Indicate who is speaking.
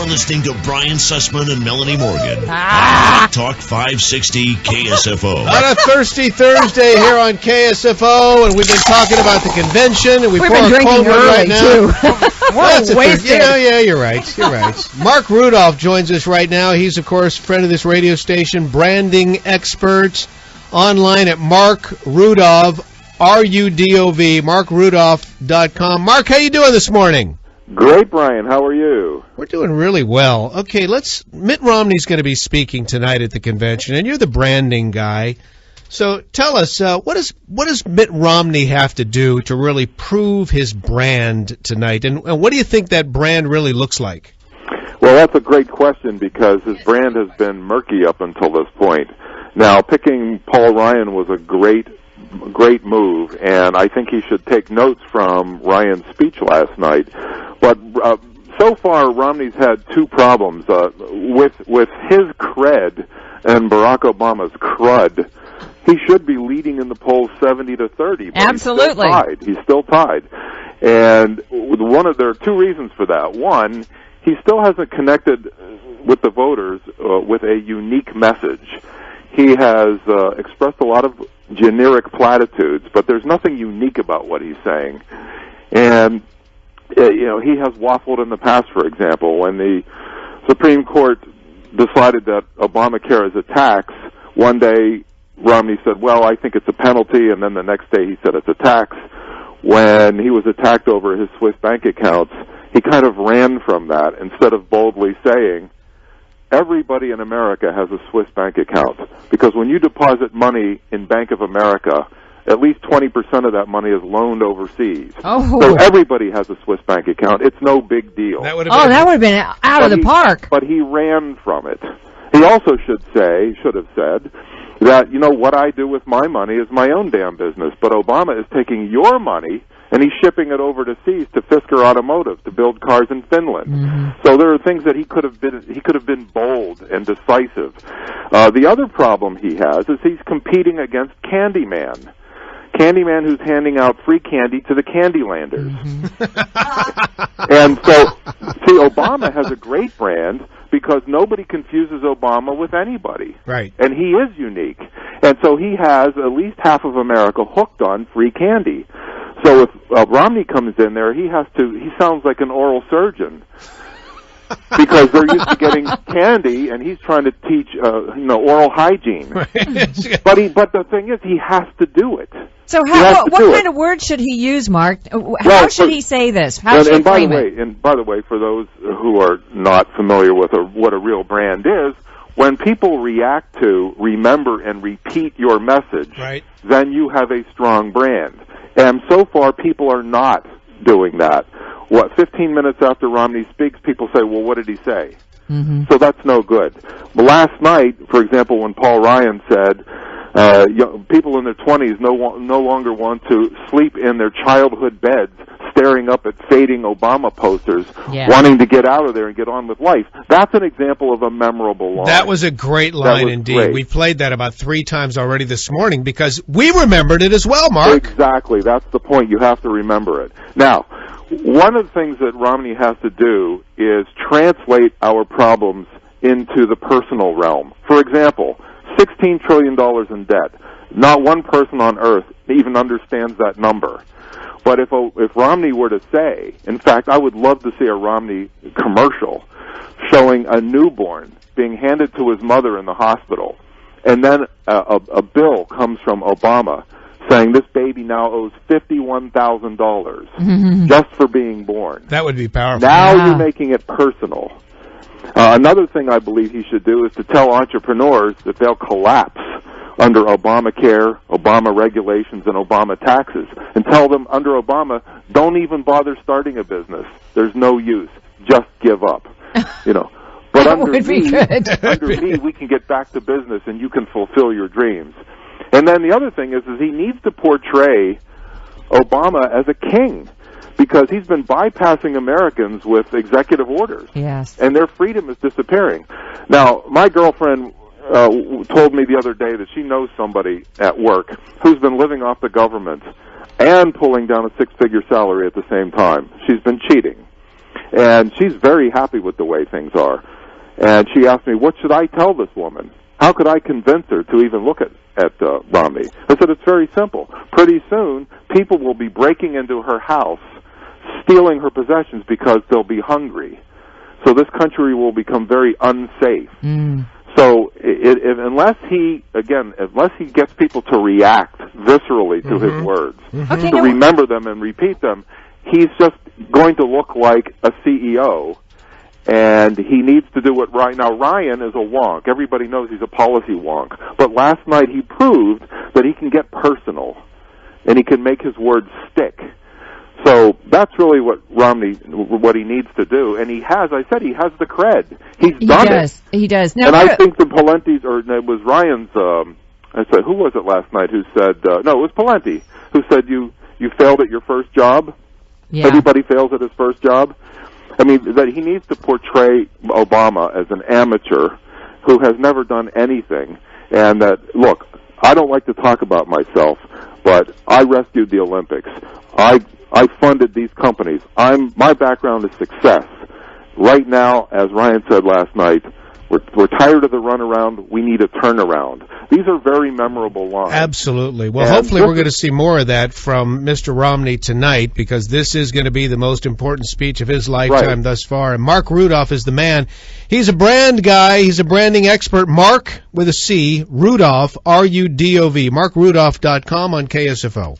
Speaker 1: You're listening to Brian Sussman and Melanie Morgan. On Talk 560 KSFO.
Speaker 2: On a thirsty Thursday here on KSFO, and we've been talking about the convention, and we've
Speaker 3: been drinking early,
Speaker 2: right now.
Speaker 3: Too. We're wasted.
Speaker 2: Yeah, you're right. You're right. Marc Rudov joins us right now. He's, of course, friend of this radio station, branding expert, online at Marc Rudov, R-U-D-O-V, marcrudov.com. Marc, how you doing this morning?
Speaker 4: Great, Brian. How are you?
Speaker 2: We're doing really well. Okay, Mitt Romney's going to be speaking tonight at the convention, and you're the branding guy. So tell us, what does Mitt Romney have to do to really prove his brand tonight? And what do you think that brand really looks like?
Speaker 4: Well, that's a great question because his brand has been murky up until this point. Now, picking Paul Ryan was a great move, and I think he should take notes from Ryan's speech last night. But so far, Romney's had two problems. With his cred and Barack Obama's crud, he should be leading in the polls 70-30. But
Speaker 3: absolutely.
Speaker 4: He's still tied. And there are two reasons for that. One, he still hasn't connected with the voters with a unique message. He has expressed a lot of generic platitudes, but there's nothing unique about what he's saying. And he has waffled in the past, for example, when the Supreme Court decided that Obamacare is a tax. One day, Romney said, well, I think it's a penalty, and then the next day he said it's a tax. When he was attacked over his Swiss bank accounts, he kind of ran from that instead of boldly saying, everybody in America has a Swiss bank account, because when you deposit money in Bank of America, at least 20% of that money is loaned overseas.
Speaker 3: Oh.
Speaker 4: So everybody has a Swiss bank account. It's no big deal.
Speaker 3: That would have been out of the park.
Speaker 4: But he ran from it. He also should have said that, what I do with my money is my own damn business, but Obama is taking your money and he's shipping it over to seas to Fisker Automotive to build cars in Finland. Mm-hmm. So there are things that he could have been bold and decisive. The other problem he has is he's competing against Candyman who's handing out free candy to the Candylanders. Mm-hmm. And so, see, Obama has a great brand because nobody confuses Obama with anybody.
Speaker 2: Right.
Speaker 4: And he is unique. And so he has at least half of America hooked on free candy. So if Romney comes in there, he sounds like an oral surgeon. Because they're used to getting candy, and he's trying to teach, oral hygiene. Right. But the thing is, he has to do it.
Speaker 3: So what kind of words should he use, Mark? How should he say this? How should he frame it?
Speaker 4: And by the way, for those who are not familiar with what a real brand is, when people react to, remember, and repeat your message, right, then you have a strong brand. And so far, people are not doing that. 15 minutes after Romney speaks, people say, well, what did he say? Mm-hmm. So that's no good. But last night, for example, when Paul Ryan said, people in their 20s no longer want to sleep in their childhood beds staring up at fading Obama posters, wanting to get out of there and get on with life. That's an example of a memorable line.
Speaker 2: That was a great line indeed.
Speaker 4: Great.
Speaker 2: We played that about 3 times already this morning because we remembered it as well, Mark.
Speaker 4: Exactly. That's the point. You have to remember it. Now, one of the things that Romney has to do is translate our problems into the personal realm. For example, $16 trillion in debt. Not one person on earth even understands that number. But if Romney were to say, in fact, I would love to see a Romney commercial showing a newborn being handed to his mother in the hospital, and then a bill comes from Obama saying this baby now owes $51,000 just for being born.
Speaker 2: That would be powerful.
Speaker 4: Now you're making it personal. Another thing I believe he should do is to tell entrepreneurs that they'll collapse under Obamacare, Obama regulations, and Obama taxes, and tell them under Obama, don't even bother starting a business. There's no use. Just give up. But under me, we can get back to business, and you can fulfill your dreams. And then the other thing is he needs to portray Obama as a king, because he's been bypassing Americans with executive orders.
Speaker 3: Yes.
Speaker 4: And their freedom is disappearing. Now, my girlfriend told me the other day that she knows somebody at work who's been living off the government and pulling down a 6-figure salary at the same time. She's been cheating. And she's very happy with the way things are. And she asked me, what should I tell this woman? How could I convince her to even look at Romney? I said, it's very simple. Pretty soon, people will be breaking into her house, stealing her possessions because they'll be hungry. So this country will become very unsafe. So unless he gets people to react viscerally to his words, to remember them and repeat them, he's just going to look like a CEO. And he needs to do it right. Now, Ryan is a wonk. Everybody knows he's a policy wonk. But last night he proved that he can get personal, and he can make his words stick. So that's really what he needs to do. And he has the cred. He does. He does. Now, and I think the Palente's, or it was Ryan's, I said, who was it last night who said, no, it was Palente, who said you failed at your first job? Yeah. Everybody fails at his first job. I mean, that he needs to portray Obama as an amateur who has never done anything. And that, look, I don't like to talk about myself, but I rescued the Olympics. I funded these companies. My background is success. Right now, as Ryan said last night, we're tired of the runaround. We need a turnaround. These are very memorable lines.
Speaker 2: Absolutely. Well, hopefully we're going to see more of that from Mr. Romney tonight, because this is going to be the most important speech of his lifetime thus far. And Marc Rudov is the man. He's a brand guy. He's a branding expert. Marc with a C, Rudov, R-U-D-O-V, marcrudov.com on KSFO.